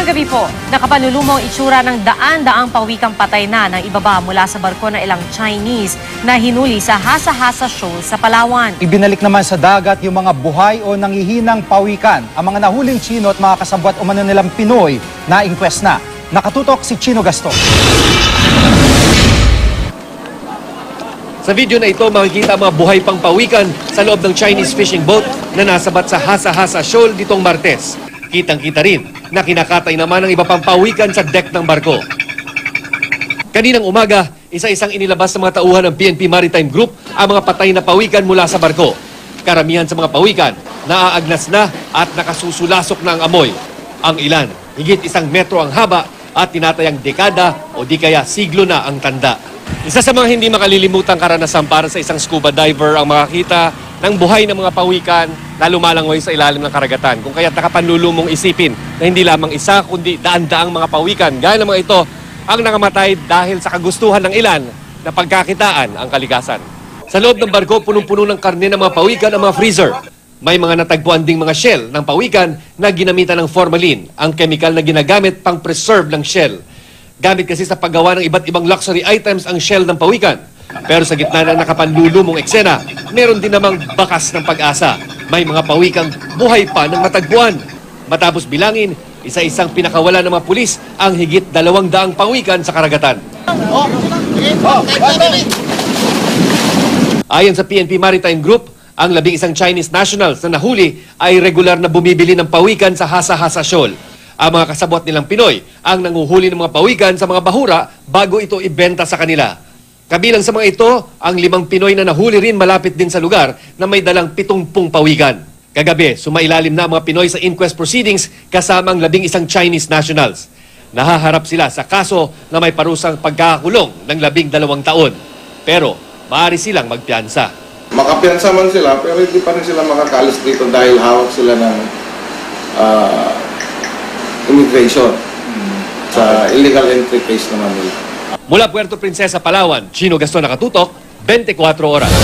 Magandang gabi po. Nakapanlulumong itsura ng daan-daang pawikang patay na ng ibaba mula sa barko ng ilang Chinese na hinuli sa Hasa-Hasa Shoal sa Palawan. Ibinalik naman sa dagat yung mga buhay o nangihinang pawikan. Ang mga nahuling Chino at mga kasabwat umano nilang Pinoy na inquest na. Nakatutok si Chino Gaston. Sa video na ito, makikita ang mga buhay pang pawikan sa loob ng Chinese fishing boat na nasabat sa Hasa-Hasa Shoal ditong Martes. Kitang-kita rin na kinakatay naman ang iba pang pawikan sa deck ng barko. Kaninang umaga, isa-isang inilabas sa mga tauhan ng PNP Maritime Group ang mga patay na pawikan mula sa barko. Karamihan sa mga pawikan, naaagnas na at nakasusulasok na ang amoy. Ang ilan, higit 1 metro ang haba at tinatayang dekada o di kaya siglo na ang tanda. Isa sa mga hindi makalilimutang karanasan para sa isang scuba diver ang makakita ng buhay ng mga pawikan na lumalangoy sa ilalim ng karagatan. Kung kaya't nakapanlulumong isipin na hindi lamang isa kundi daan-daang mga pawikan gaya ng mga ito ang nangamatay dahil sa kagustuhan ng ilan na pagkakitaan ang kalikasan. Sa loob ng barko, punong-puno ng karne ng mga pawikan ang mga freezer. May mga natagpuan ding mga shell ng pawikan na ginamitan ng formalin, ang chemical na ginagamit pang preserve ng shell. Gamit kasi sa paggawa ng iba't ibang luxury items ang shell ng pawikan. Pero sa gitna ng nakapanlulumong eksena, meron din namang bakas ng pag-asa. May mga pawikang buhay pa ng matagpuan. Matapos bilangin, isa-isang pinakawala ng mga pulis ang higit 200 pawikan sa karagatan. Ayon sa PNP Maritime Group, ang 11 Chinese nationals na nahuli ay regular na bumibili ng pawikan sa Hasa-Hasa Shoal. Ang mga kasabwat nilang Pinoy ang nanguhuli ng mga pawikan sa mga bahura bago ito ibenta sa kanila. Kabilang sa mga ito, ang 5 Pinoy na nahuli rin malapit din sa lugar na may dalang 70 pawikan. Kagabi, sumailalim na ang mga Pinoy sa inquest proceedings kasama ang 11 Chinese nationals. Nahaharap sila sa kaso na may parusang pagkakakulong ng 12 taon. Pero, maaari silang magpiyansa. Makapiyansa man sila, pero hindi pa rin sila makakalis dito dahil hawak sila ng immigration sa illegal entry case naman nila. Mula Puerto Princesa, Palawan, Chino Gaston, Nakatutok, 24 Oras.